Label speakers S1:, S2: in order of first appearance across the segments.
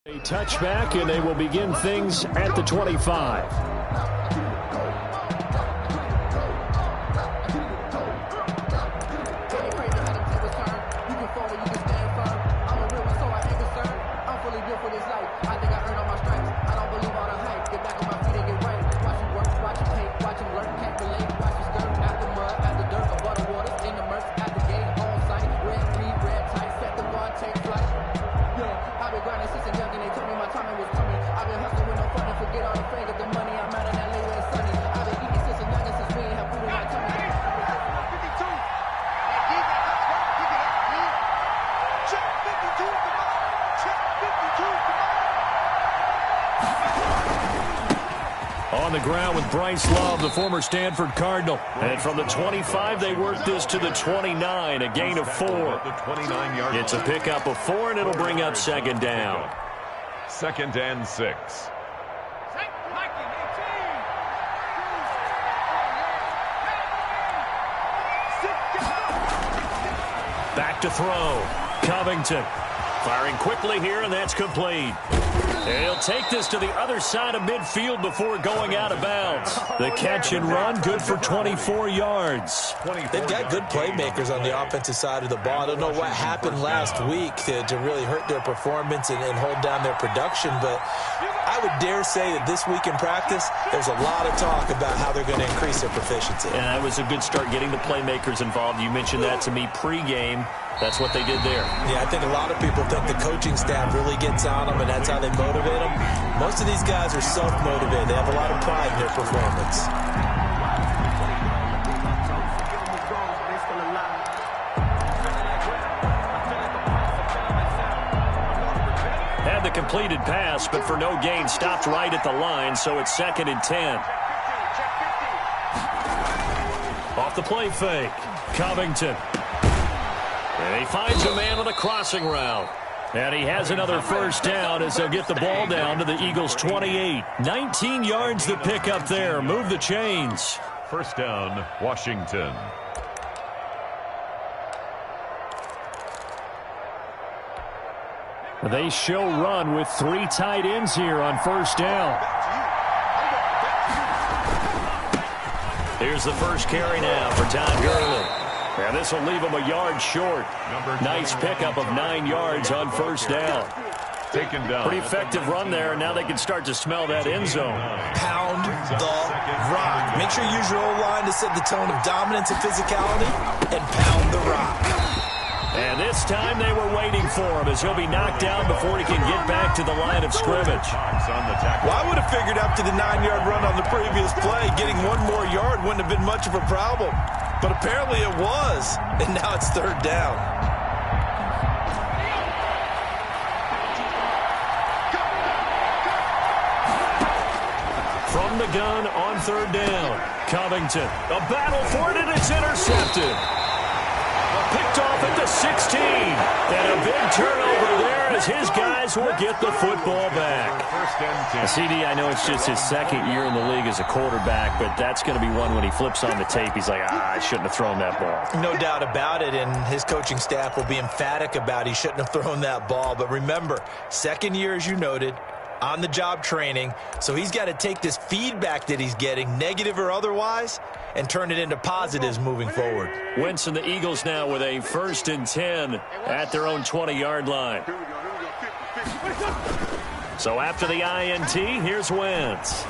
S1: A touchback, and they will begin things at the 25. On the ground with Bryce Love, the former Stanford Cardinal. And from the 25, they work this to the 29, a gain of 4. It's a pickup of 4, and it'll bring up second down.
S2: 2nd and 6.
S1: Back to throw. Covington firing quickly here, and that's complete. He'll take this to the other side of midfield before going out of bounds. The catch and run, good for 24 yards.
S3: They've got good playmakers on the offensive side of the ball. I don't know what happened last week to really hurt their performance and hold down their production, but I would dare say that this week in practice, there's a lot of talk about how they're going to increase their proficiency.
S1: And that was a good start getting the playmakers involved. You mentioned that to me pregame. That's what they did there.
S3: Yeah, I think a lot of people think the coaching staff really gets on them, and that's how they motivate them. Most of these guys are self-motivated. They have a lot of pride in their performance.
S1: Had the completed pass, but for no gain, stopped right at the line, so it's 2nd and 10. Off the play fake. Covington. And he finds a man on a crossing route. And he has another first down as they'll get the ball down to the Eagles' 28. 19 yards to pick up there. Move the chains.
S2: 1st down, Washington.
S1: They show run with 3 tight ends here on 1st down. Here's the first carry now for Todd Gurley. And this will leave him a yard short. Nice pickup of 9 yards on 1st down.
S2: Taken down.
S1: Pretty effective run there. Now they can start to smell that end zone.
S3: Pound the rock. Make sure you use your O-line to set the tone of dominance and physicality, and pound the rock.
S1: And this time they were waiting for him as he'll be knocked down before he can get back to the line of scrimmage.
S3: Well, I would have figured after the 9-yard run on the previous play, getting 1 more yard wouldn't have been much of a problem. But apparently it was, and now it's 3rd down.
S1: From the gun on 3rd down, Covington. A battle for it, and it's intercepted. Picked off at the 16. And a big turnover there as his guys will get the football back. CD, I know it's just his 2nd year in the league as a quarterback, but that's going to be one when he flips on the tape. He's like, I shouldn't have thrown that ball.
S3: No doubt about it, and his coaching staff will be emphatic about he shouldn't have thrown that ball. But remember, 2nd year, as you noted, on-the-job training, so he's got to take this feedback that he's getting, negative or otherwise, and turn it into positives moving forward.
S1: Wentz and the Eagles now with a 1st and 10 at their own 20-yard line. So after the INT, here's Wentz.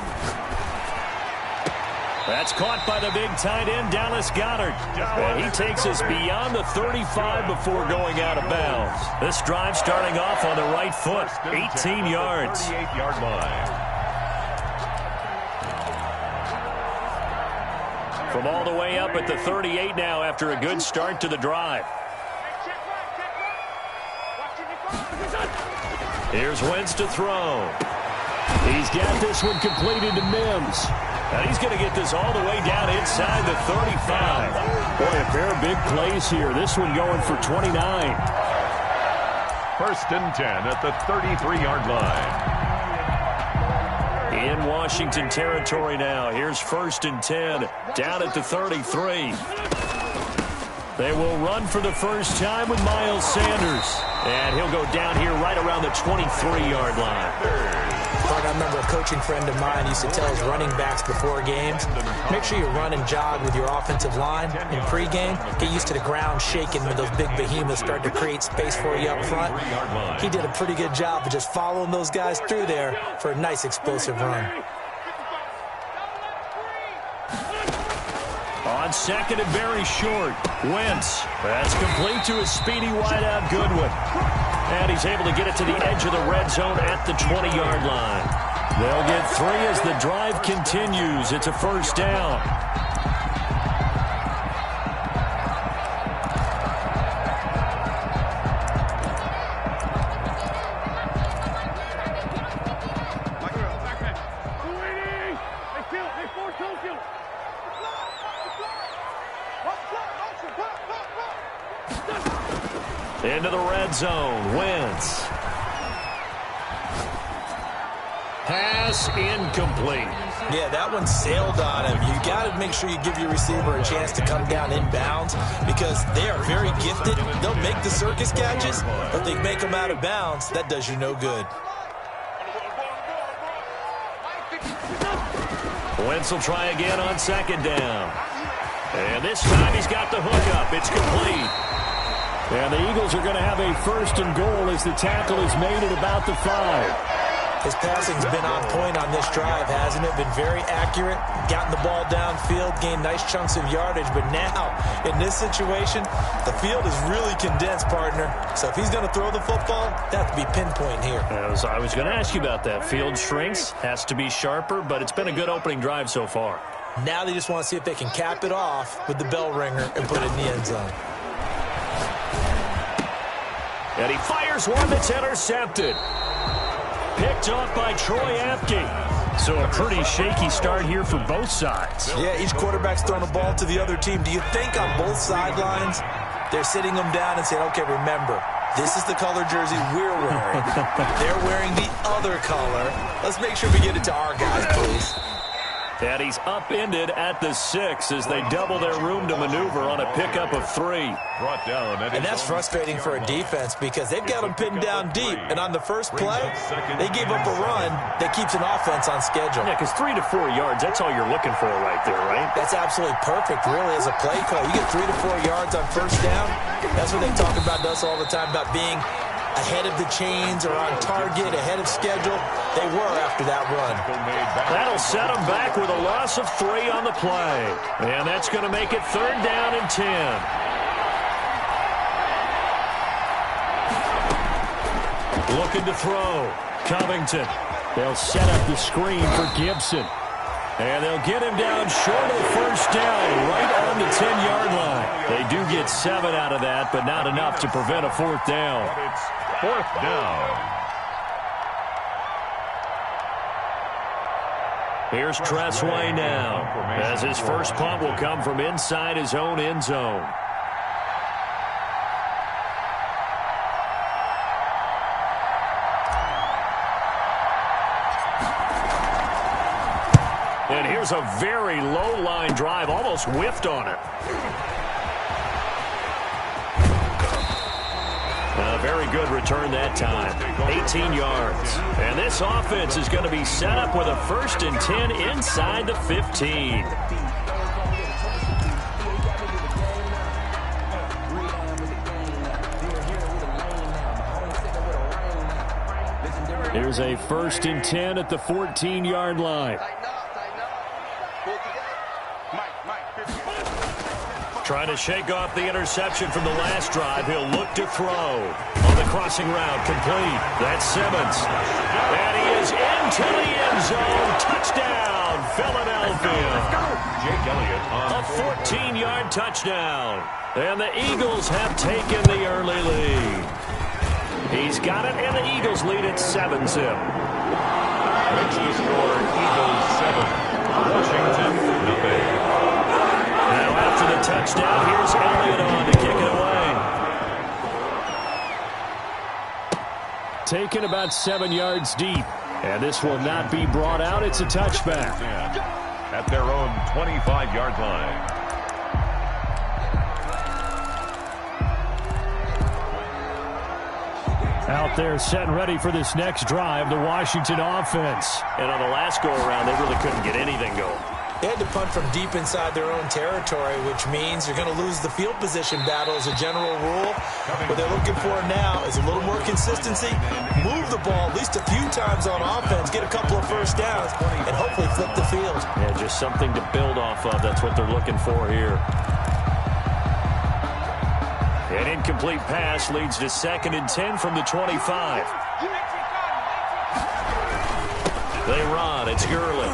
S1: That's caught by the big tight end, Dallas Goedert. And he takes us beyond the 35 before going out of bounds. This drive starting off on the right foot, 18 yards.
S2: 38-yard line.
S1: From all the way up at the 38 now after a good start to the drive. Here's Wentz to throw. He's got this one completed to Mims. And he's going to get this all the way down inside the 35. Boy, a pair of big plays here. This one going for 29.
S2: 1st and 10 at the 33-yard line.
S1: In Washington territory now. Here's 1st and 10 down at the 33. They will run for the first time with Miles Sanders. And he'll go down here right around the 23-yard line.
S3: I remember a coaching friend of mine used to tell his running backs before games, make sure you run and jog with your offensive line in pregame. Get used to the ground shaking when those big behemoths start to create space for you up front. He did a pretty good job of just following those guys through there for a nice explosive run.
S1: On second and very short, Wentz. That's complete to his speedy wideout, Goodwin. And he's able to get it to the edge of the red zone at the 20-yard line. They'll get 3 as the drive continues. It's a first down. Into the red zone, Wentz. Pass incomplete.
S3: Yeah, that one sailed on him. You got to make sure you give your receiver a chance to come down inbounds because they are very gifted. They'll make the circus catches, but they make them out of bounds. That does you no good.
S1: Wentz will try again on second down. And this time he's got the hookup. It's complete. And the Eagles are going to have a first and goal as the tackle is made at about the 5.
S3: His passing's been on point on this drive, hasn't it? Been very accurate, gotten the ball downfield, gained nice chunks of yardage. But now, in this situation, the field is really condensed, partner. So if he's going to throw the football, that has to be pinpoint here.
S1: I was going to ask you about that. Field shrinks, has to be sharper, but it's been a good opening drive so far.
S3: Now they just want to see if they can cap it off with the bell ringer and put it in the end zone.
S1: And he fires one that's intercepted. Picked off by Troy Apke. So a pretty shaky start here for both sides.
S3: Yeah, each quarterback's throwing the ball to the other team. Do you think on both sidelines they're sitting them down and saying, okay, remember, this is the color jersey we're wearing. They're wearing the other color. Let's make sure we get it to our guys, please.
S1: And he's upended at the 6 as they double their room to maneuver on a pickup of 3.
S2: Brought down.
S3: And that's frustrating for a defense because they've got them pinned down deep. And on the first play, they gave up a run that keeps an offense on schedule.
S1: Yeah, because 3 to 4 yards, that's all you're looking for right there, right?
S3: That's absolutely perfect, really, as a play call. You get 3 to 4 yards on first down. That's what they talk about to us all the time, about being ahead of the chains or on target, ahead of schedule. They were after that run.
S1: That'll set them back with a loss of 3 on the play. And that's going to make it 3rd down and 10. Looking to throw. Covington. They'll set up the screen for Gibson. And they'll get him down short of first down, right on the 10-yard line. They do get 7 out of that, but not enough to prevent a 4th down.
S2: It's 4th down.
S1: Here's Tressway now, as his first punt will come from inside his own end zone. And here's a very low-line drive, almost whiffed on it. A very good return that time, 18 yards. And this offense is going to be set up with a 1st and 10 inside the 15. Here's a 1st and 10 at the 14-yard line. Trying to shake off the interception from the last drive. He'll look to throw. On the crossing route, complete. That's Simmons. And he is into the end zone. Touchdown, Philadelphia.
S2: Jake Elliott on
S1: A 14-yard touchdown. And the Eagles have taken the early lead. He's got it, and the Eagles lead at 7-0.
S2: Makes the score Eagles 7. Washington nothing.
S1: Now after the touchdown, here's Elliott on to kick it away. Taken about 7 yards deep. And this will not be brought out. It's a touchback.
S2: At their own 25-yard line.
S1: Out there setting ready for this next drive, the Washington offense. And on the last go-around, they really couldn't get anything going.
S3: They had to punt from deep inside their own territory, which means you're going to lose the field position battle as a general rule. What they're looking for now is a little more consistency, move the ball at least a few times on offense, get a couple of first downs, and hopefully flip the field.
S1: Yeah, just something to build off of. That's what they're looking for here. An incomplete pass leads to 2nd and 10 from the 25. They run. It's Gurley.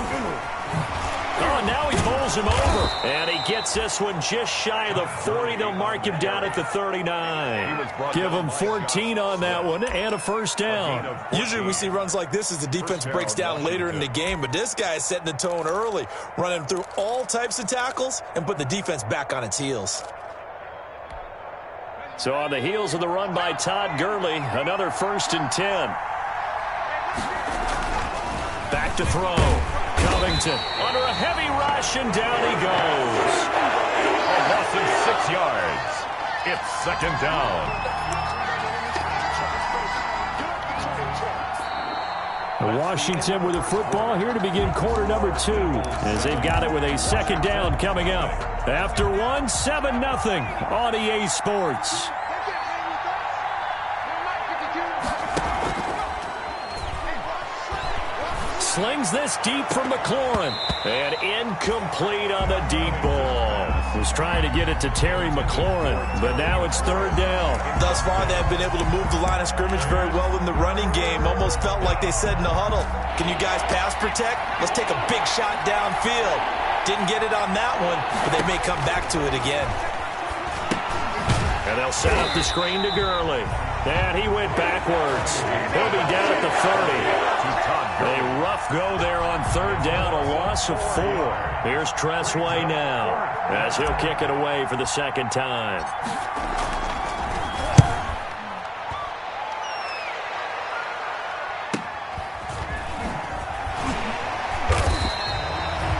S1: Oh, now he bowls him over. And he gets this one just shy of the 40. They'll mark him down at the 39. Give him 14 on that one and a first down.
S3: Usually we see runs like this as the defense breaks down later in the game, but this guy is setting the tone early, running through all types of tackles and putting the defense back on its heels.
S1: So on the heels of the run by Todd Gurley, another 1st and 10. Back to throw. Covington under a heavy rush, and down he goes.
S2: A loss of 6 yards. It's 2nd down.
S1: Washington with the football here to begin quarter number 2, as they've got it with a 2nd down coming up. After 7-0 on EA Sports. Slings this deep from McLaurin. And incomplete on the deep ball. Was trying to get it to Terry McLaurin, but now it's 3rd down.
S3: Thus far, they have been able to move the line of scrimmage very well in the running game. Almost felt like they said in the huddle, can you guys pass protect? Let's take a big shot downfield. Didn't get it on that one, but they may come back to it again.
S1: And they'll set up the screen to Gurley. And he went backwards. He'll be down at the 30. A rough go there on 3rd down, a loss of 4. Here's Tressway now, as he'll kick it away for the 2nd time.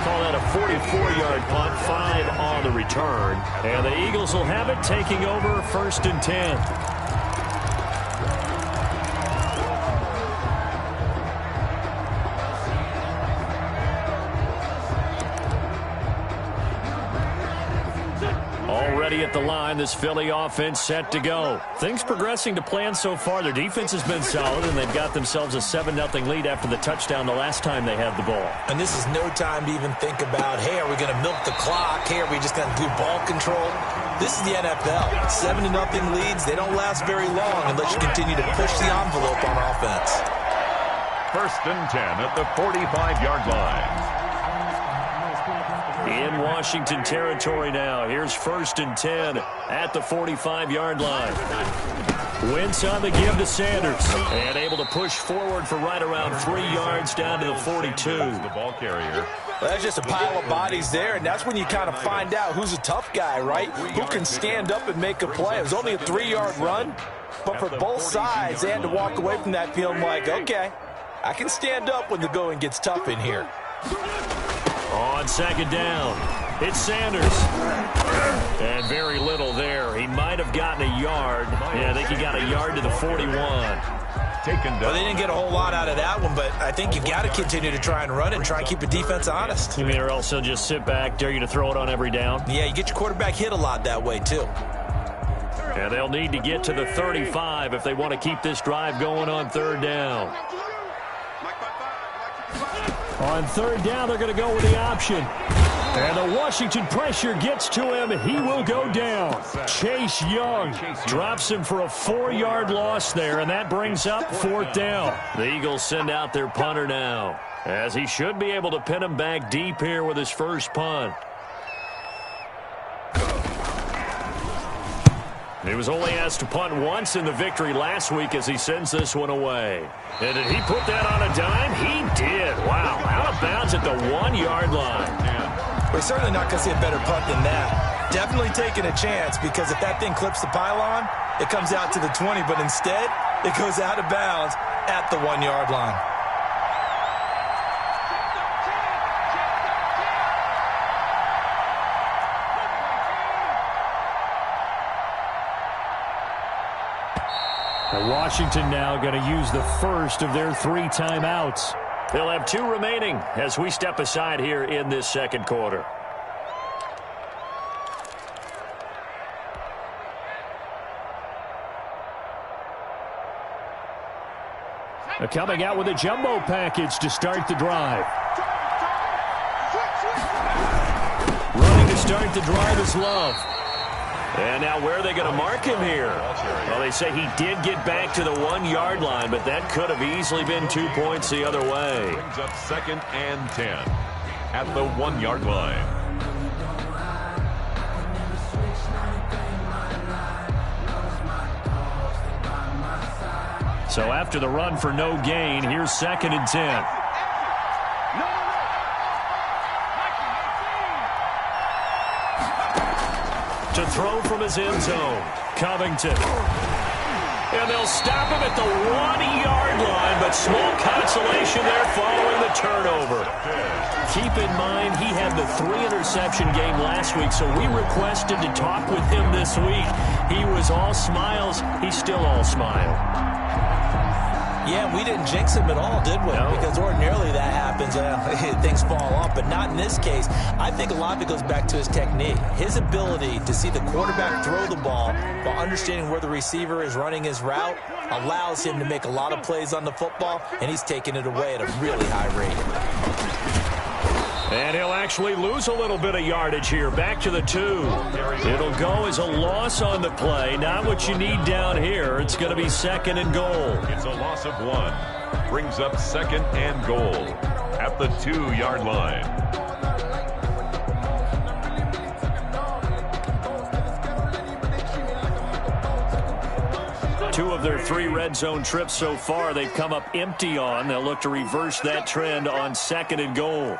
S1: Call that a 44-yard punt, 5 on the return. And the Eagles will have it, taking over 1st and 10. Already at the line, this Philly offense set to go. Things progressing to plan so far. Their defense has been solid, and they've got themselves a 7-0 lead after the touchdown the last time they had the ball.
S3: And this is no time to even think about, hey, are we going to milk the clock? Hey, are we just going to do ball control? This is the NFL. 7-0 leads, they don't last very long unless you continue to push the envelope on offense.
S2: 1st and 10 at the 45-yard line.
S1: In Washington territory now. Here's 1st and 10 at the 45-yard line. Wentz on the give to Sanders. And able to push forward for right around 3 yards down to the 42.
S2: The ball carrier.
S3: Well, that's just a pile of bodies there, and that's when you kind of find out who's a tough guy, right? Who can stand up and make a play. It was only a 3-yard run, but for both sides, they had to walk away from that feeling like, okay, I can stand up when the going gets tough in here.
S1: On 2nd down, it's Sanders. And very little there. He might have gotten a yard. Yeah, I think he got a yard to the 41.
S3: Well, they didn't get a whole lot out of that one, but I think you got to continue to try and run it and try and keep the defense honest.
S1: You mean, or else they'll just sit back, dare you to throw it on every down?
S3: Yeah, you get your quarterback hit a lot that way, too.
S1: And they'll need to get to the 35 if they want to keep this drive going on 3rd down. On 3rd down, they're going to go with the option. And the Washington pressure gets to him. He will go down. Chase Young drops him for a 4-yard loss there, and that brings up 4th down. The Eagles send out their punter now, as he should be able to pin him back deep here with his first punt. He was only asked to punt once in the victory last week as he sends this one away. And did he put that on a dime? He did. Wow. Out of bounds at the 1-yard line.
S3: We're certainly not going to see a better punt than that. Definitely taking a chance, because if that thing clips the pylon, it comes out to the 20. But instead, it goes out of bounds at the 1-yard line.
S1: Washington now going to use the first of their 3 timeouts. They'll have 2 remaining as we step aside here in this second quarter. Coming out with a jumbo package to start the drive. Running to start the drive is Love. And now where are they going to mark him here? Well, they say he did get back to the 1-yard line, but that could have easily been 2 points the other way.
S2: Brings up 2nd and 10 at the 1-yard line.
S1: So after the run for no gain, here's 2nd and 10. To throw from his end zone, Covington. And they'll stop him at the 1-yard line, but small consolation there following the turnover. Keep in mind, he had the 3-interception game last week, so we requested to talk with him this week. He was all smiles. He's still all smile.
S3: Yeah, we didn't jinx him at all, did we?
S1: No.
S3: Because ordinarily that happens, things fall off, but not in this case. I think a lot of it goes back to his technique. His ability to see the quarterback throw the ball while understanding where the receiver is running his route allows him to make a lot of plays on the football, and he's taking it away at a really high rate.
S1: And he'll actually lose a little bit of yardage here. Back to the 2. It'll go as a loss on the play. Not what you need down here. It's going to be 2nd and goal.
S2: It's a loss of 1. Brings up 2nd and goal at the 2-yard line.
S1: Two of their 3 red zone trips so far, they've come up empty on. They'll look to reverse that trend on 2nd and goal.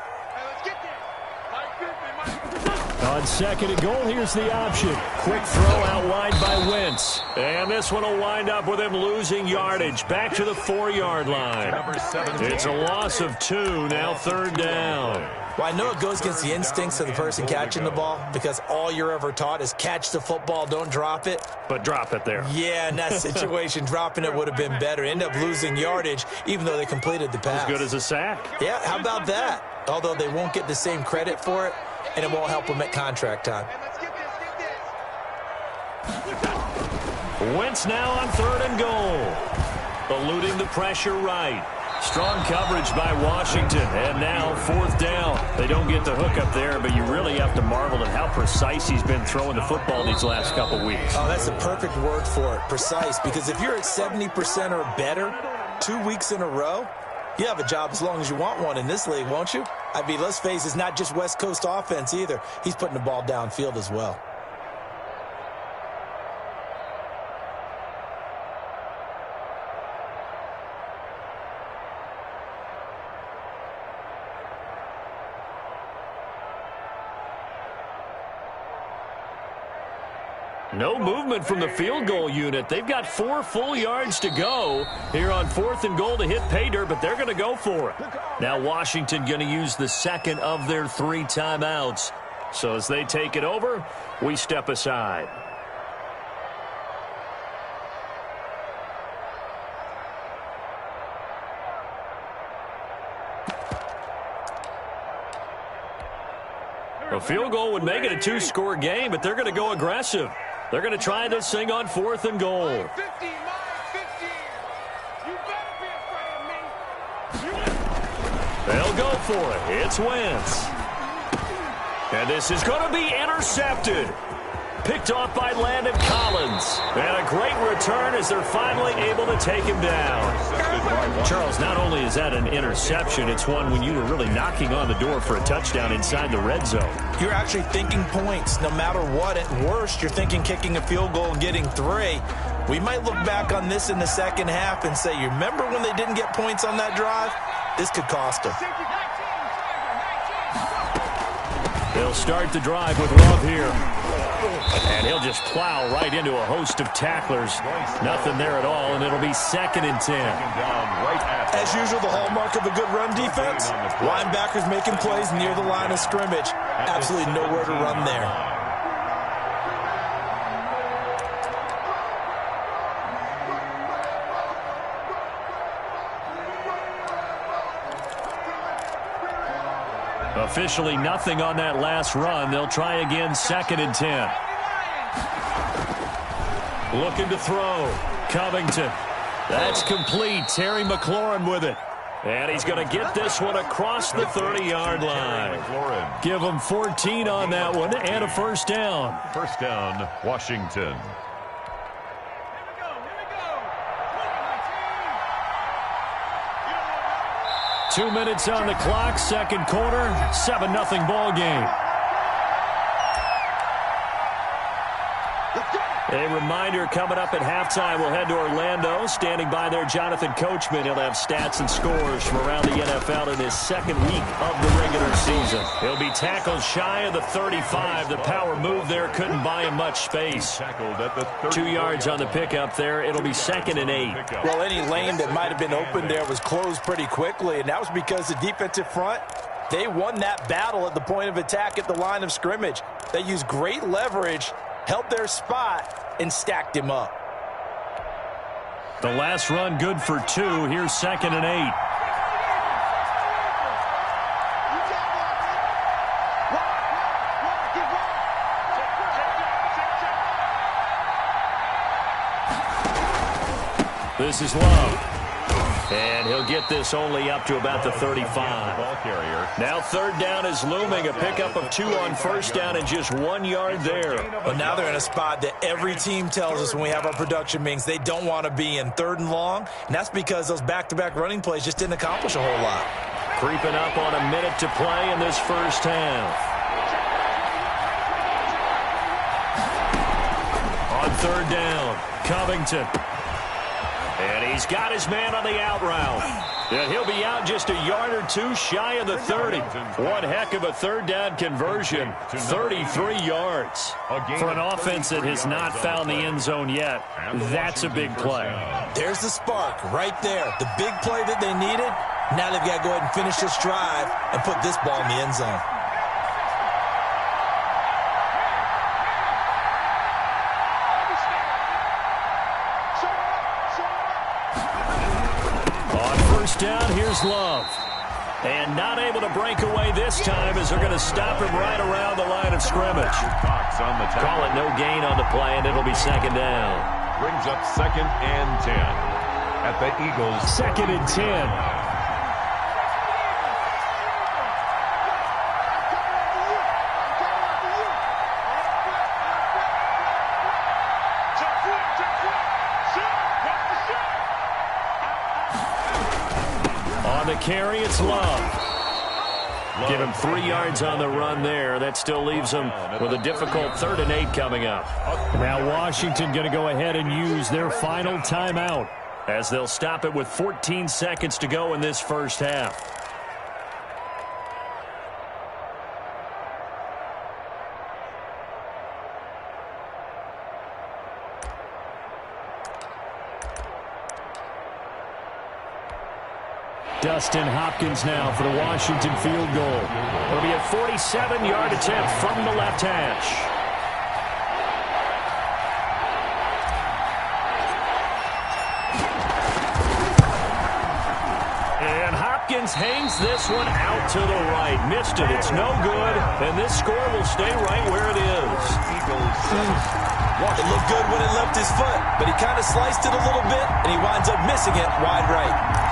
S1: On 2nd and goal, here's the option. Quick throw out wide by Wentz. And this one will wind up with him losing yardage. Back to the 4-yard line. It's a loss of 2, now 3rd down.
S3: Well, I know it goes against the instincts of the person catching the ball because all you're ever taught is catch the football, don't drop it.
S1: But drop it there.
S3: Yeah, in that situation, dropping it would have been better. End up losing yardage, even though they completed the pass.
S1: As good as a sack.
S3: Yeah, how about that? Although they won't get the same credit for it, and it won't help them at contract time.
S1: Wentz now on 3rd and goal. Eluding the pressure right. Strong coverage by Washington. And now 4th down. They don't get the hook up there, but you really have to marvel at how precise he's been throwing the football these last couple weeks.
S3: Oh, that's the perfect word for it, precise. Because if you're at 70% or better 2 weeks in a row, you have a job as long as you want one in this league, won't you? I mean, let's face it, it's not just West Coast offense either. He's putting the ball downfield as well.
S1: No movement from the field goal unit. They've got 4 full yards to go here on 4th and goal to hit pay dirt, but they're going to go for it. Now Washington going to use the 2nd of their 3 timeouts. So as they take it over, we step aside. A field goal would make it a 2-score game, but they're going to go aggressive. They're going to try this thing on 4th and goal. They'll go for it. It's Wentz. And this is going to be intercepted. Picked off by Landon Collins. And a great return as they're finally able to take him down. Charles, not only is that an interception, it's one when you were really knocking on the door for a touchdown inside the red zone.
S3: You're actually thinking points no matter what. At worst, you're thinking kicking a field goal and getting 3. We might look back on this in the second half and say, you remember when they didn't get points on that drive? This could cost them.
S1: They'll start the drive with Love here. And he'll just plow right into a host of tacklers. Nothing there at all, and it'll be 2nd and 10.
S3: As usual, the hallmark of a good run defense, linebackers making plays near the line of scrimmage. Absolutely nowhere to run there.
S1: Officially nothing on that last run. They'll try again, 2nd and 10. Looking to throw. Covington. That's complete. Terry McLaurin with it. And he's going to get this one across the 30-yard line. Give him 14 on that one and a first down.
S2: First down, Washington.
S1: 2 minutes on the clock, second quarter, 7-0 ball game. A reminder coming up at halftime, we'll head to Orlando. Standing by there, Jonathan Coachman. He'll have stats and scores from around the NFL in his second week of the regular season. He'll be tackled shy of the 35. The power move there couldn't buy him much space. 2 yards on the pickup there. It'll be 2nd and 8.
S3: Well, any lane that might have been open there was closed pretty quickly, and that was because the defensive front, they won that battle at the point of attack at the line of scrimmage. They used great leverage, held their spot, and stacked him up.
S1: The last run good for 2. Here's 2nd and 8. This is Love. And he'll get this only up to about the 35. Now 3rd down is looming. A pickup of 2 on first down and just 1 yard there.
S3: Well, now they're in a spot that every team tells us when we have our production meetings they don't want to be in, 3rd and long. And that's because those back-to-back running plays just didn't accomplish a whole lot.
S1: Creeping up on a minute to play in this first half. On 3rd down, Covington. And he's got his man on the out route. And he'll be out just a yard or 2 shy of the 30. One heck of a 3rd down conversion. 33 yards. For an offense that has not found the end zone yet, that's a big play.
S3: There's the spark right there. The big play that they needed. Now they've got to go ahead and finish this drive and put this ball in the end zone.
S1: Down, here's Love. And not able to break away this time as they're going to stop him right around the line of scrimmage. Call it no gain on the play, and it'll be 2nd down.
S2: Brings up 2nd and 10 at the Eagles.
S1: 2nd and 10. Carry, it's Love. Give him 3 yards on the run there. That still leaves him with a difficult 3rd and 8 coming up. Now Washington going to go ahead and use their final timeout as they'll stop it with 14 seconds to go in this first half. Dustin Hopkins now for the Washington field goal. It'll be a 47-yard attempt from the left hash. And Hopkins hangs this one out to the right. Missed it. It's no good. And this score will stay right where it is.
S3: It looked good when it left his foot, but he kind of sliced it a little bit, and he winds up missing it wide right.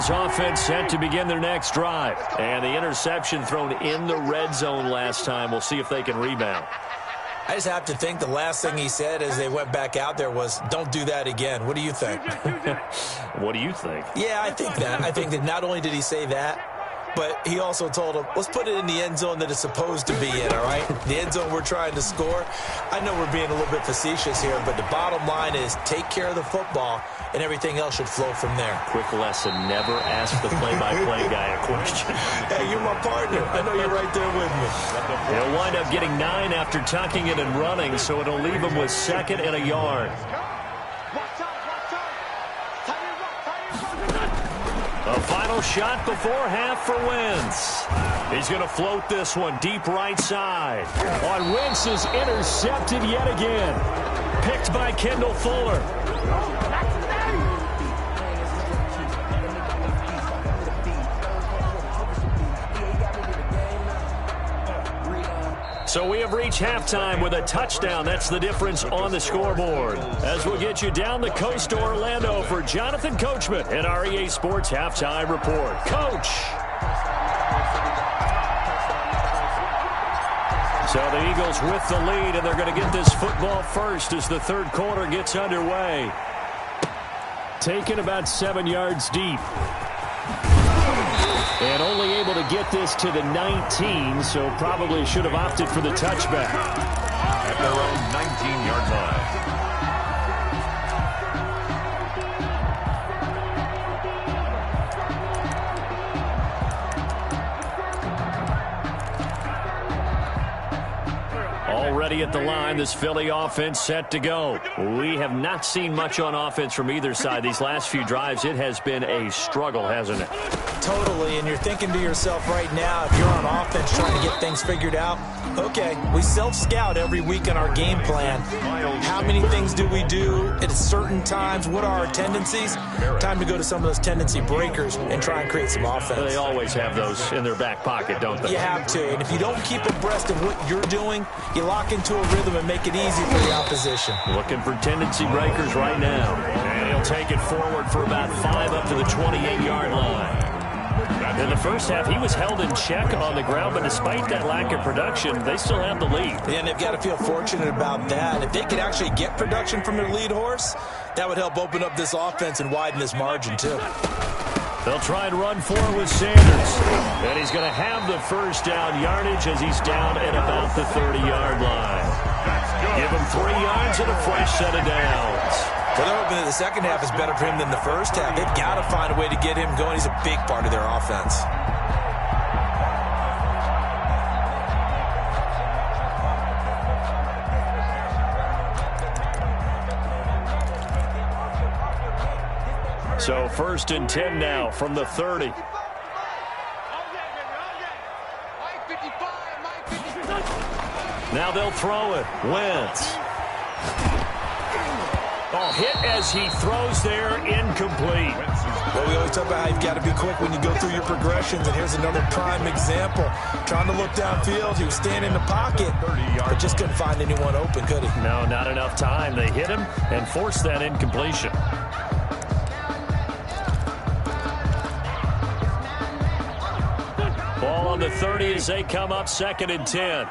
S1: Offense set to begin their next drive. And the interception thrown in the red zone last time. We'll see if they can rebound.
S3: I just have to think the last thing he said as they went back out there was, don't do that again. What do you think?
S1: What do you think?
S3: Yeah, I think that. I think that not only did he say that, but he also told him, let's put it in the end zone that it's supposed to be in, all right? The end zone we're trying to score. I know we're being a little bit facetious here, but the bottom line is take care of the football, and everything else should flow from there.
S1: Quick lesson, never ask the play-by-play guy a question.
S3: Hey, you're my partner. I know you're right there with me.
S1: He'll wind up getting 9 after tucking it and running, so it'll leave him with 2nd and a yard. A final shot before half for Wentz. He's going to float this one deep right side. On Wentz is intercepted yet again. Picked by Kendall Fuller. So we have reached halftime with a touchdown. That's the difference on the scoreboard. As we'll get you down the coast to Orlando for Jonathan Coachman and our EA Sports Halftime Report. Coach. So the Eagles with the lead, and they're going to get this football first as the third quarter gets underway. Taken about 7 yards deep. And only able to get this to the 19, so probably should have opted for the touchback.
S2: At their own 19-yard line.
S1: Already at the line, this Philly offense set to go. We have not seen much on offense from either side. These last few drives, it has been a struggle, hasn't it?
S3: Totally, and you're thinking to yourself right now, if you're on offense trying to get things figured out, okay, we self-scout every week on our game plan. How many things do we do at certain times? What are our tendencies? Time to go to some of those tendency breakers and try and create some offense.
S1: They always have those in their back pocket, don't they?
S3: You have to, and if you don't keep abreast of what you're doing, you lock into a rhythm and make it easy for the opposition.
S1: Looking for tendency breakers right now. And he'll take it forward for about 5 up to the 28-yard line. In the first half, he was held in check on the ground, but despite that lack of production, they still have the lead.
S3: And they've got to feel fortunate about that. If they could actually get production from their lead horse, that would help open up this offense and widen this margin, too.
S1: They'll try and run for it with Sanders. And he's going to have the first down yardage as he's down at about the 30-yard line. Give him 3 yards and a fresh set of downs.
S3: Well, they're hoping that the second half is better for him than the first half. They've got to find a way to get him going. He's a big part of their offense.
S1: So 1st and 10 now from the 30. Now they'll throw it. Wentz. Oh, hit as he throws there, incomplete.
S3: Well, we always talk about how you've got to be quick when you go through your progressions, and here's another prime example. Trying to look downfield, he was standing in the pocket, but just couldn't find anyone open, could he?
S1: No, not enough time. They hit him and forced that incompletion. Ball on the 30 as they come up 2nd and 10.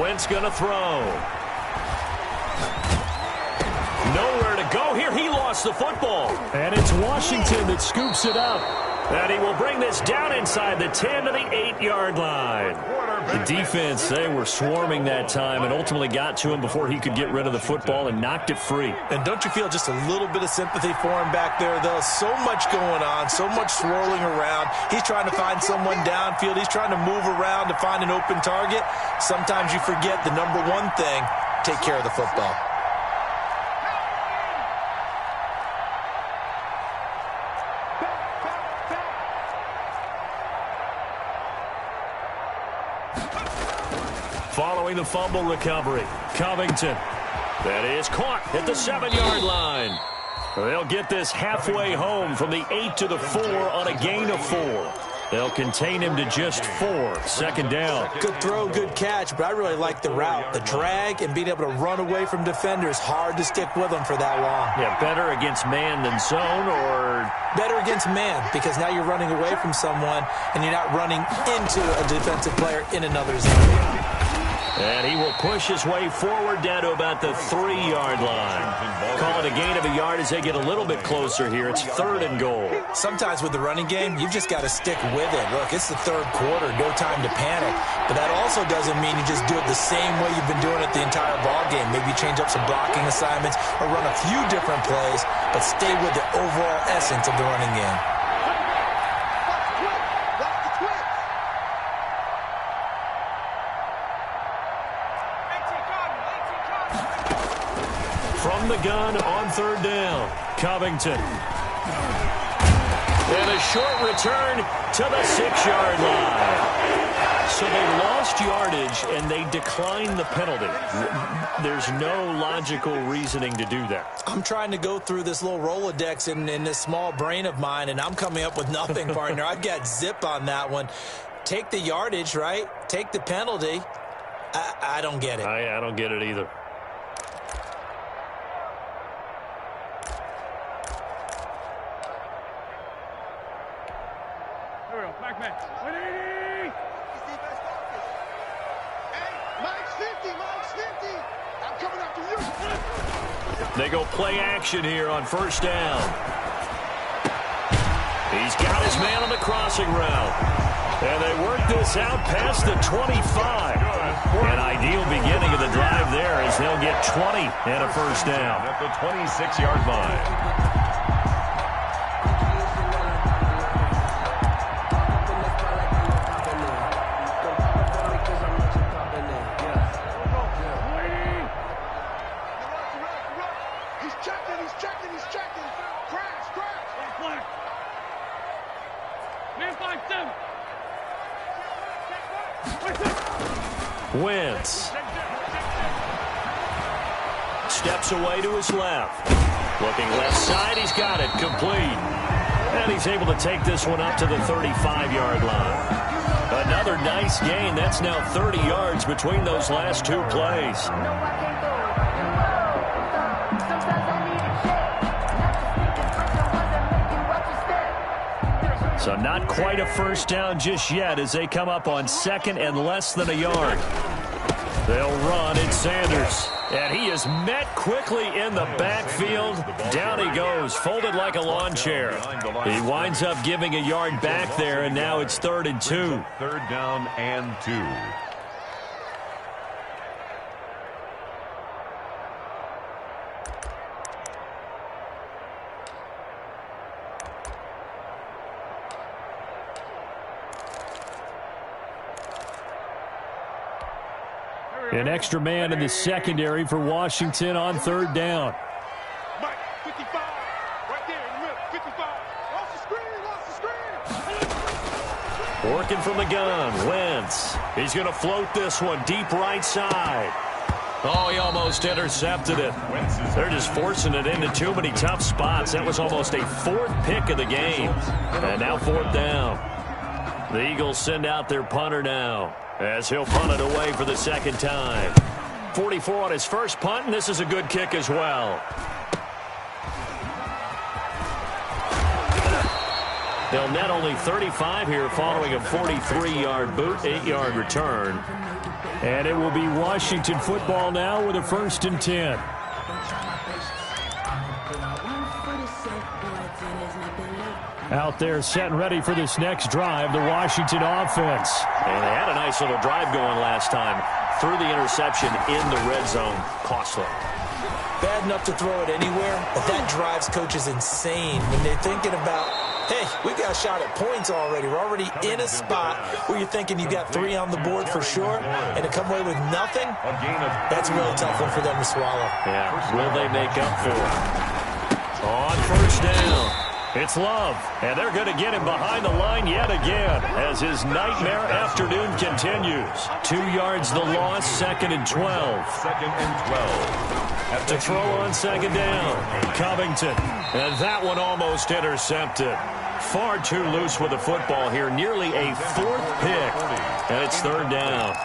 S1: Wentz going to throw. Nowhere to go here. He lost the football. And it's Washington that scoops it up. And he will bring this down inside the 10 to the 8-yard line. The defense, they were swarming that time and ultimately got to him before he could get rid of the football and knocked it free.
S3: And don't you feel just a little bit of sympathy for him back there, though? So much going on, so much swirling around. He's trying to find someone downfield. He's trying to move around to find an open target. Sometimes you forget the number one thing, take care of the football.
S1: Following the fumble recovery, Covington. That is caught at the 7-yard line. They'll get this halfway home from the 8 to the 4 on a gain of 4. They'll contain him to just 4. 2nd down.
S3: Good throw, good catch, but I really like the route. The drag and being able to run away from defenders, hard to stick with them for that long.
S1: Yeah, better against man than zone, or
S3: better against man, because now you're running away from someone and you're not running into a defensive player in another zone.
S1: And he will push his way forward down to about the 3-yard line. Call it a gain of a yard as they get a little bit closer here. It's 3rd and goal.
S3: Sometimes with the running game, you've just got to stick with it. Look, it's the 3rd quarter, no time to panic. But that also doesn't mean you just do it the same way you've been doing it the entire ball game. Maybe change up some blocking assignments or run a few different plays, but stay with the overall essence of the running game.
S1: From the gun on 3rd down. Covington. And a short return to the 6-yard line. So they lost yardage, and they declined the penalty. There's no logical reasoning to do that.
S3: I'm trying to go through this little Rolodex in this small brain of mine, and I'm coming up with nothing, partner. I've got zip on that one. Take the yardage, right? Take the penalty. I don't get it.
S1: I don't get it either. They go play action here on first down. He's got his man on the crossing route. And they work this out past the 25. An ideal beginning of the drive there as they'll get 20 and a first down.
S2: At the 26-yard line.
S1: Wentz steps away to his left. Looking left side, he's got it complete. And he's able to take this one up to the 35-yard line. Another nice gain. That's now 30 yards between those last two plays. So not quite a first down just yet as they come up on second and less than a yard. They'll run. It's Sanders. And he is met quickly in the backfield. Down he goes, folded like a lawn chair. He winds up giving a yard back there, and now it's 3rd and 2.
S2: Third down and 2.
S1: An extra man in the secondary for Washington on 3rd down.
S4: Mike, 55, right there in the middle, 55. Lost the screen.
S1: Working from the gun, Wentz. He's going to float this one deep right side. Oh, he almost intercepted it. They're just forcing it into too many tough spots. That was almost a 4th pick of the game. And now 4th down. The Eagles send out their punter now, as he'll punt it away for the second time. 44 on his first punt, and this is a good kick as well. They'll net only 35 here following a 43-yard boot, 8-yard return. And it will be Washington football now with a 1st and 10. Out there set and ready for this next drive, the Washington offense. And they had a nice little drive going last time. Threw the interception in the red zone. Costly.
S3: Bad enough to throw it anywhere, but that drives coaches insane when they're thinking about, hey, we got a shot at points already. We're already in a spot where you're thinking you got 3 on the board for sure, and to come away with nothing, that's a really tough one for them to swallow.
S1: Yeah, will they make up for it? On first down. It's Love, and they're going to get him behind the line yet again as his nightmare afternoon continues. 2 yards the loss, 2nd and 12.
S2: 2nd and 12.
S1: To throw on 2nd down, Covington, and that one almost intercepted. Far too loose with the football here, nearly a 4th pick, and it's 3rd down.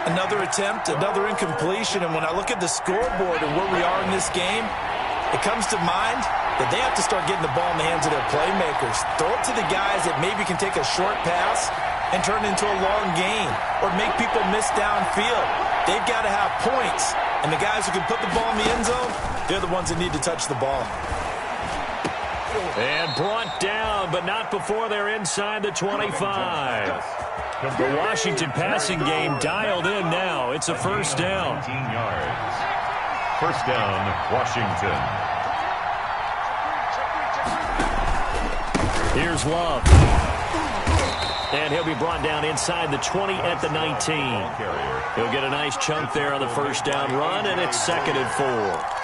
S3: Another attempt, another incompletion, and when I look at the scoreboard and where we are in this game, it comes to mind that they have to start getting the ball in the hands of their playmakers. Throw it to the guys that maybe can take a short pass and turn it into a long gain or make people miss downfield. They've got to have points, and the guys who can put the ball in the end zone, they're the ones that need to touch the ball.
S1: And brought down, but not before they're inside the 25. The Washington passing game dialed in now. It's a first down.
S2: 18 yards. First down, Washington.
S1: Here's Love. And he'll be brought down inside the 20 at the 19. He'll get a nice chunk there on the first down run, and it's 2nd and 4.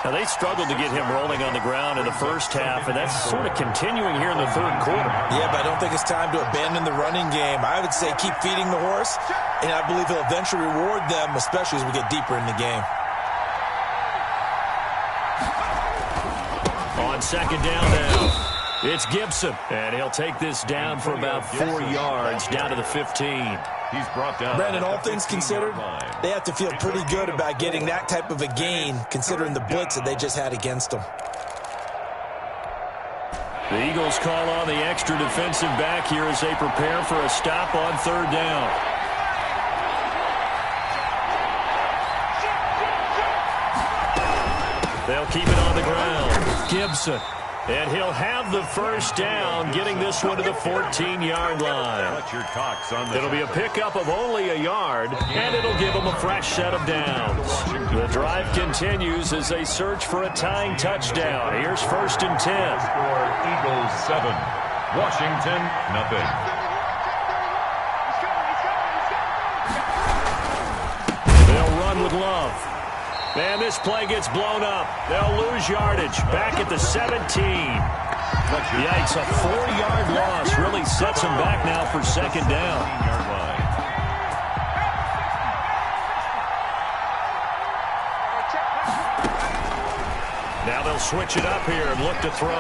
S1: Now, they struggled to get him rolling on the ground in the first half, and that's sort of continuing here in the third quarter.
S3: Yeah, but I don't think it's time to abandon the running game. I would say keep feeding the horse, and I believe he'll eventually reward them, especially as we get deeper in the game.
S1: On 2nd down now. It's Gibson, and he'll take this down for about 4 yards, down to the 15.
S2: He's brought down.
S3: Brandon, all things considered, they have to feel pretty good about getting that type of a gain, considering the blitz that they just had against them.
S1: The Eagles call on the extra defensive back here as they prepare for a stop on 3rd down. They'll keep it on the ground. Gibson. And he'll have the first down, getting this one to the 14-yard line. It'll be a pickup of only a yard, and it'll give them a fresh set of downs. The drive continues as they search for a tying touchdown. Here's 1st and 10.
S2: Eagles 7, Washington nothing.
S1: They'll run with Love. And this play gets blown up. They'll lose yardage. Back at the 17. Yikes, a 4-yard loss really sets them back now for 2nd down. Now they'll switch it up here and look to throw.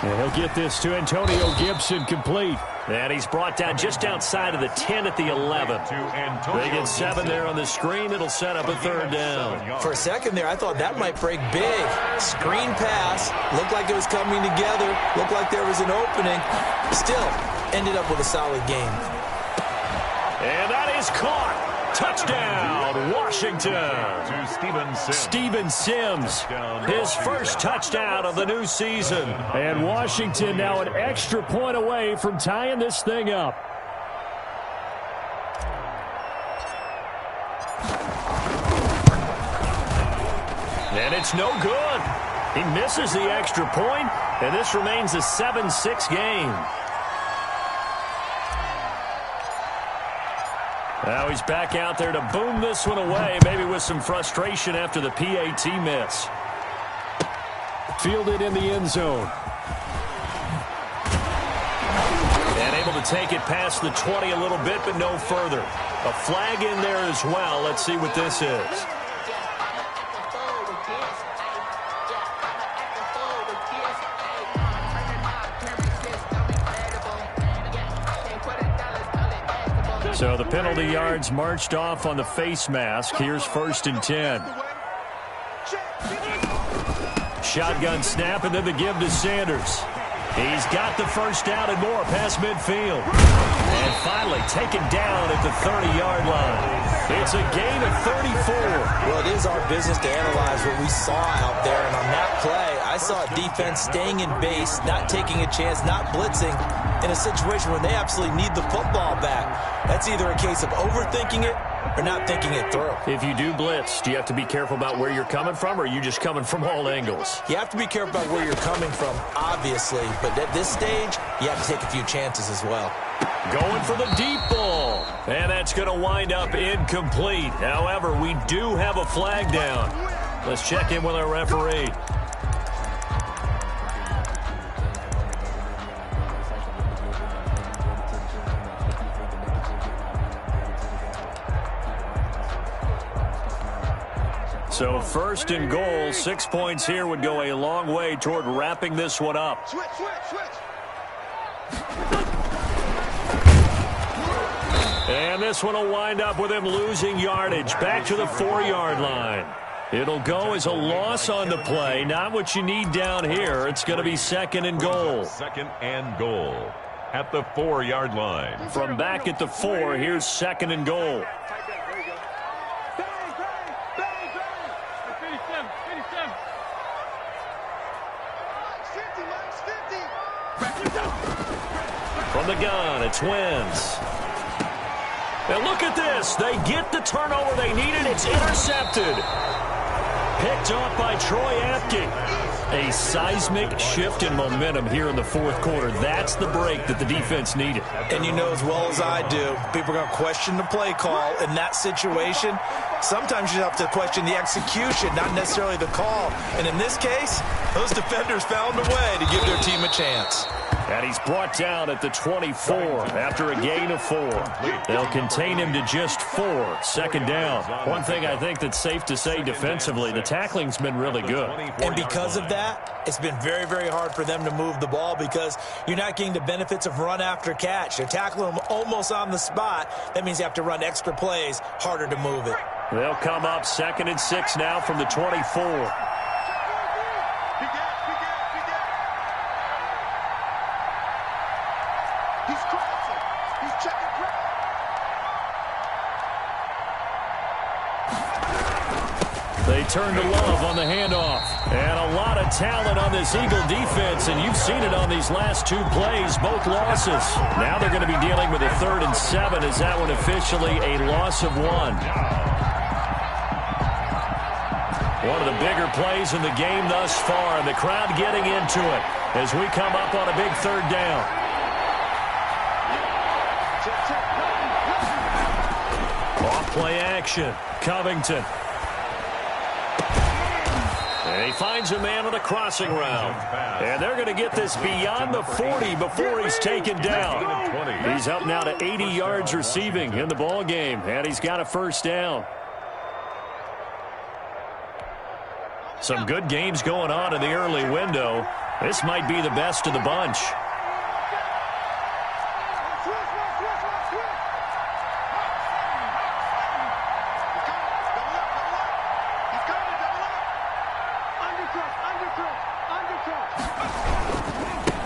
S1: And he'll get this to Antonio Gibson complete. And he's brought down just outside of the 10 at the 11. They get 7 there on the screen. It'll set up a 3rd down.
S3: For a second there, I thought that might break big. Screen pass. Looked like it was coming together. Looked like there was an opening. Still, ended up with a solid game.
S1: And that is caught. Touchdown, Washington.
S2: To
S1: Steven Sims, his first touchdown of the new season. And Washington now an extra point away from tying this thing up. And it's no good. He misses the extra point, and this remains a 7-6 game. Now he's back out there to boom this one away, maybe with some frustration after the PAT miss. Fielded in the end zone. And able to take it past the 20 a little bit, but no further. A flag in there as well. Let's see what this is. So the penalty yards marched off on the face mask. Here's 1st and 10. Shotgun snap, and then the give to Sanders. He's got the first down and more past midfield. And finally taken down at the 30-yard line. It's a gain of 34.
S3: Well, it is our business to analyze what we saw out there. And on that play, I saw a defense staying in base, not taking a chance, not blitzing, in a situation where they absolutely need the football back. That's either a case of overthinking it or not thinking it through.
S1: If you do blitz, do you have to be careful about where you're coming from, or are you just coming from all angles?
S3: You have to be careful about where you're coming from, obviously. But at this stage, you have to take a few chances as well.
S1: Going for the deep ball. And that's going to wind up incomplete. However, we do have a flag down. Let's check in with our referee. So 1st and goal, 6 points here would go a long way toward wrapping this one up.
S4: Switch.
S1: And this one will wind up with him losing yardage back to the 4-yard line. It'll go as a loss on the play, not what you need down here. It's going to be 2nd and goal.
S2: 2nd and goal at the 4-yard line.
S1: From back at the 4, here's 2nd and goal. From the gun, it's Wentz. And look at this. They get the turnover they needed. It's intercepted. Picked off by Troy Apke. A seismic shift in momentum here in the fourth quarter. That's the break that the defense needed.
S3: And you know as well as I do, people are going to question the play call in that situation. Sometimes you have to question the execution, not necessarily the call. And in this case, those defenders found a way to give their team a chance.
S1: And he's brought down at the 24 after a gain of 4. They'll contain him to just 4. Second down. One thing I think that's safe to say defensively, the tackling's been really good.
S3: And because of that, it's been very, very hard for them to move the ball because you're not getting the benefits of run after catch. They're tackling them almost on the spot. That means you have to run extra plays, harder to move it.
S1: They'll come up 2nd and 6 now from the 24. They turn to Love on the handoff. And a lot of talent on this Eagle defense, and you've seen it on these last 2 plays, both losses. Now they're going to be dealing with a 3rd and 7. Is that one officially a loss of 1? One of the bigger plays in the game thus far, and the crowd getting into it as we come up on a big 3rd down. Off play action. Covington. And he finds a man on a crossing route. And they're going to get this beyond the 40 before he's taken down. He's up now to 80 yards receiving in the ball game, and he's got a 1st down. Some good games going on in the early window. This might be the best of the bunch.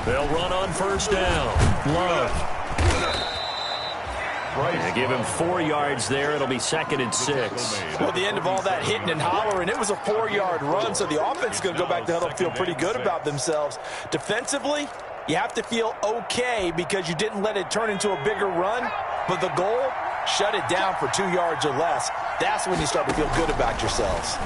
S1: They'll run on 1st down. Love. They give him 4 yards there. It'll be 2nd and 6.
S3: Well, the end of all that hitting and hollering, it was a 4-yard run, so the offense is going to go back to huddle and feel pretty good about themselves. Defensively, you have to feel okay because you didn't let it turn into a bigger run, but the goal, shut it down for 2 yards or less. That's when you start to feel good about yourselves.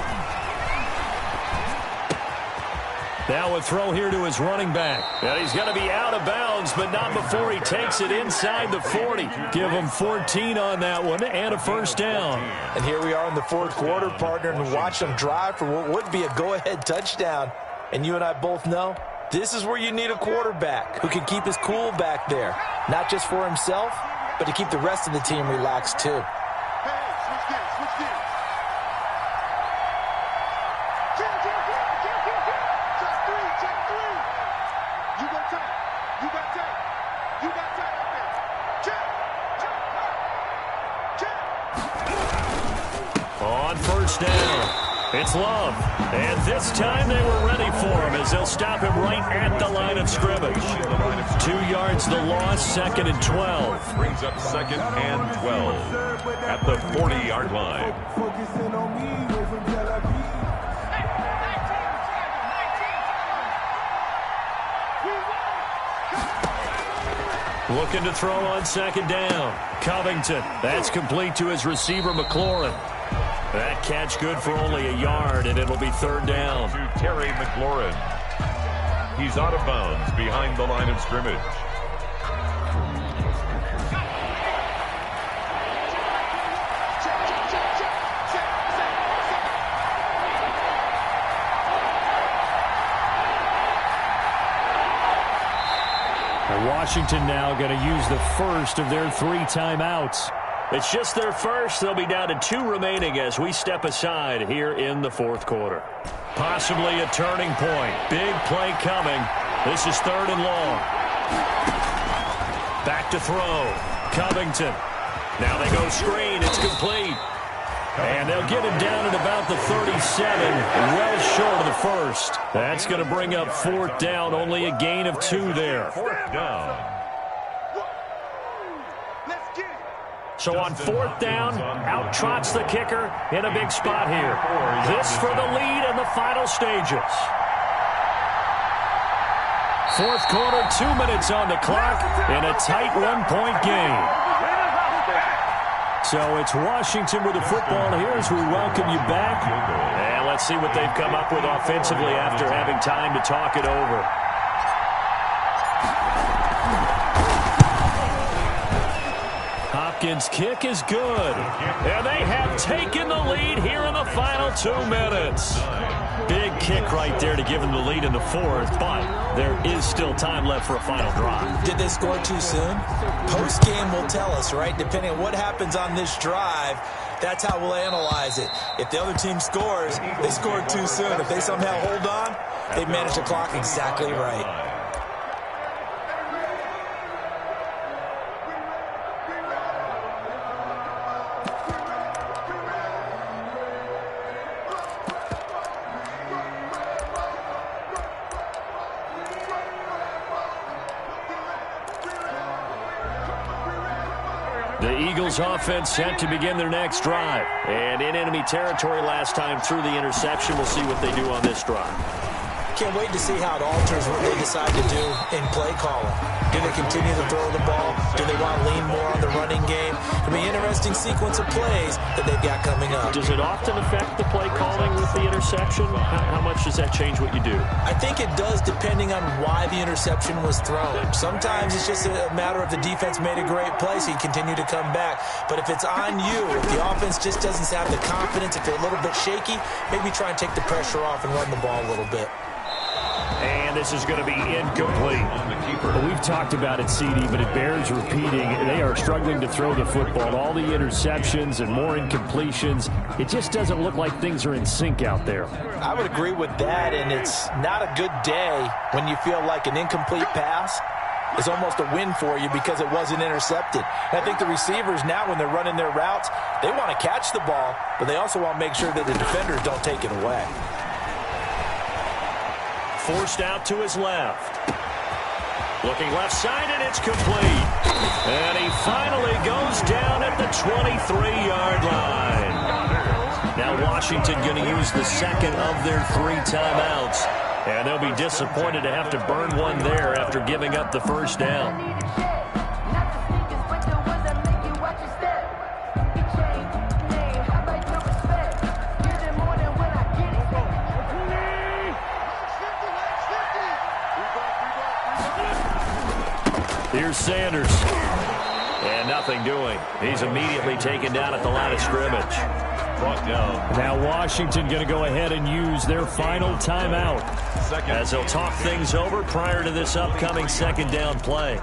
S1: Now a throw here to his running back. And he's going to be out of bounds, but not before he takes it inside the 40. Give him 14 on that one and a 1st down.
S3: And here we are in the 4th quarter, partner, and watch them drive for what would be a go-ahead touchdown. And you and I both know this is where you need a quarterback who can keep his cool back there. Not just for himself, but to keep the rest of the team relaxed too.
S1: On 1st down, it's Love. And this time they were ready for him as they'll stop him right at the line of scrimmage. 2 yards the loss, 2nd and 12.
S2: Brings up 2nd and 12 at the 40-yard line.
S1: Looking to throw on 2nd down. Covington. That's complete to his receiver, McLaurin. That catch good for only a yard, and it'll be 3rd down.
S2: To Terry McLaurin. He's out of bounds behind the line of scrimmage.
S1: And Washington now going to use the first of their 3 timeouts. It's just their first. They'll be down to 2 remaining as we step aside here in the 4th quarter. Possibly a turning point. Big play coming. This is 3rd and long. Back to throw. Covington. Now they go screen. It's complete. And they'll get him down at about the 37, well short of the first. That's going to bring up 4th down, only a gain of 2 there.
S2: 4th down.
S1: So on 4th down, out trots the kicker in a big spot here. This for the lead in the final stages. 4th quarter, 2 minutes on the clock in a tight 1-point game. So it's Washington with the football here as we welcome you back. And Let's see what they've come up with offensively after having time to talk it over. Hopkins' kick is good. And they have taken the lead here in the final 2 minutes. Big kick right there to give them the lead in the fourth, but there is still time left for a final drive.
S3: Did they score too soon? Post-game will tell us, right? Depending on what happens on this drive, that's how we'll analyze it. If the other team scores, they scored too soon. If they somehow hold on, they managed the clock exactly right.
S1: The Eagles offense set to begin their next drive. And in enemy territory last time through the interception. We'll see what they do on this drive.
S3: Can't wait to see how it alters what they decide to do in play calling. Do they continue to throw the ball? Do they want to lean more on the running game? It'll be an interesting sequence of plays that they've got coming up.
S1: Does it often affect the play calling with the interception? How much does that change what you do?
S3: I think it does depending on why the interception was thrown. Sometimes it's just a matter of the defense made a great play, so you continue to come back. But if it's on you, if the offense just doesn't have the confidence, if they're a little bit shaky, maybe try and take the pressure off and run the ball a little bit.
S1: And this is going to be incomplete. Well, we've talked about it, CD, but it bears repeating. They are struggling to throw the football. All the interceptions and more incompletions. It just doesn't look like things are in sync out there.
S3: I would agree with that, and it's not a good day when you feel like an incomplete pass is almost a win for you because it wasn't intercepted. And I think the receivers now, when they're running their routes, they want to catch the ball, but they also want to make sure that the defenders don't take it away.
S1: Forced out to his left. Looking left side, and it's complete. And he finally goes down at the 23-yard line. Now Washington going to use the second of their 3 timeouts. And they'll be disappointed to have to burn one there after giving up the first down. Here's Sanders. And nothing doing. He's immediately taken down at the line of scrimmage. Brought down. Now Washington going to go ahead and use their final timeout as they'll talk things over prior to this upcoming second down play.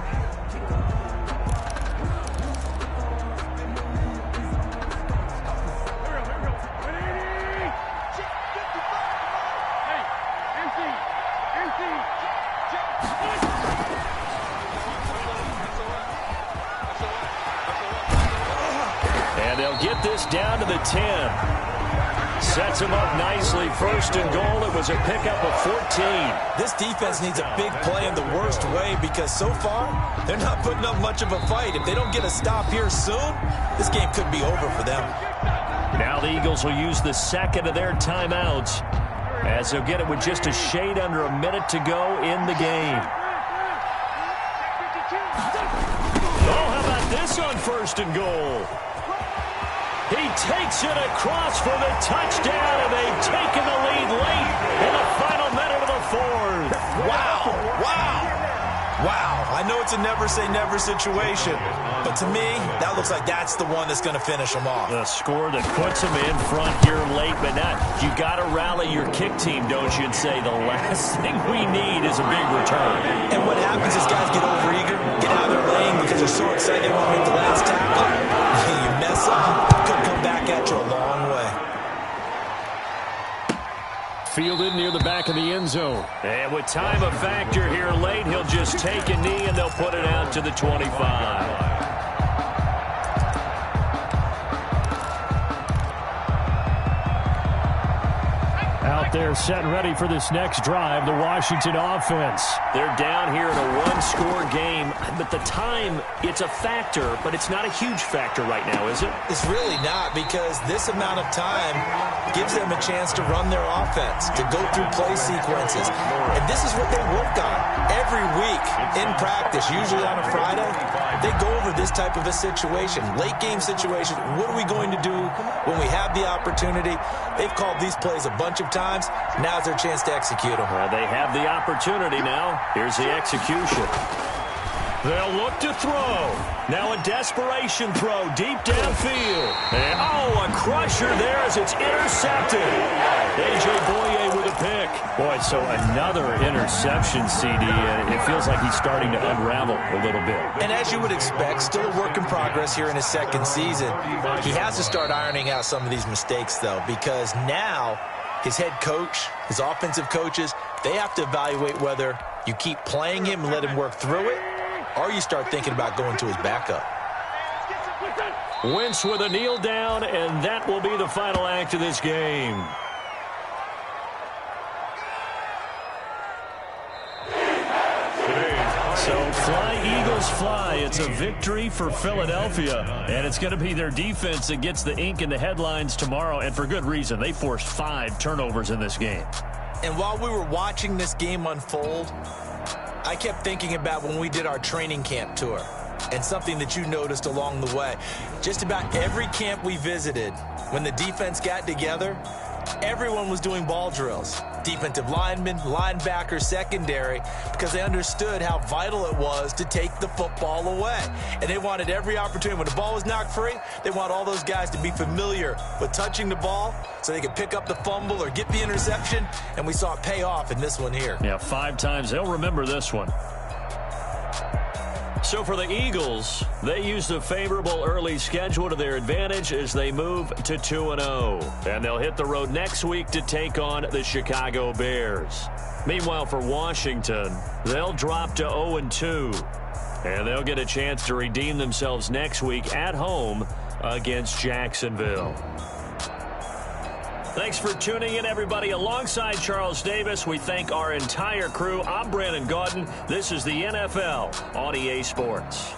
S1: Get this down to the 10. Sets him up nicely. First and goal. It was a pickup of 14.
S3: This defense needs a big play in the worst way because so far, they're not putting up much of a fight. If they don't get a stop here soon, this game could be over for them.
S1: Now the Eagles will use the second of their timeouts as they'll get it with just a shade under a minute to go in the game. Oh, how about this on first and goal? He takes it across for the touchdown, and they've taken the lead late in the final minute of the fourth.
S3: Wow, wow, wow. I know it's a never-say-never situation, but to me, that looks like that's the one that's going to finish them off.
S1: The score that puts them in front here late, but not. You got to rally your kick team, don't you, and say the last thing we need is a big return.
S3: And what happens is guys get overeager, get out of their lane because they're so excited when they make the last tackle. You mess up, could come back at you a long way.
S1: Fielded near the back of the end zone. And with time a factor here late, he'll just take a knee and they'll put it out to the 25. Out They're set and ready for this next drive, the Washington offense. They're down here in a one-score game, but the time, it's a factor, but it's not a huge factor right now, is it?
S3: It's really not, because this amount of time gives them a chance to run their offense, to go through play sequences. And this is what they work on every week in practice, usually on a Friday. They go over this type of a situation, late game situation. What are we going to do when we have the opportunity? They've called these plays a bunch of times. Now's their chance to execute them.
S1: They have the opportunity now. Here's the execution. They'll look to throw. Now a desperation throw deep downfield. And, a crusher there as it's intercepted. A.J. Boye with a pick. Boy, so another interception, CD. And it feels like he's starting to unravel a little bit.
S3: And as you would expect, still a work in progress here in his second season. He has to start ironing out some of these mistakes, though, because now his head coach, his offensive coaches, they have to evaluate whether you keep playing him and let him work through it, or you start thinking about going to his backup.
S1: Wentz with a kneel down, and that will be the final act of this game. So fly, Eagles, fly. It's a victory for Philadelphia, and it's going to be their defense that gets the ink in the headlines tomorrow, and for good reason. They forced 5 turnovers in this game.
S3: And while we were watching this game unfold, I kept thinking about when we did our training camp tour and something that you noticed along the way. Just about every camp we visited, when the defense got together, everyone was doing ball drills. Defensive linemen, linebackers, secondary, because they understood how vital it was to take the football away. And they wanted every opportunity. When the ball was knocked free, they want all those guys to be familiar with touching the ball so they could pick up the fumble or get the interception. And we saw it pay off in this one here.
S1: Yeah, 5 times. They'll remember this one. So for the Eagles, they used a favorable early schedule to their advantage as they move to 2-0. And they'll hit the road next week to take on the Chicago Bears. Meanwhile, for Washington, they'll drop to 0-2. And they'll get a chance to redeem themselves next week at home against Jacksonville. Thanks for tuning in, everybody. Alongside Charles Davis, we thank our entire crew. I'm Brandon Gaudin. This is the NFL on EA Sports.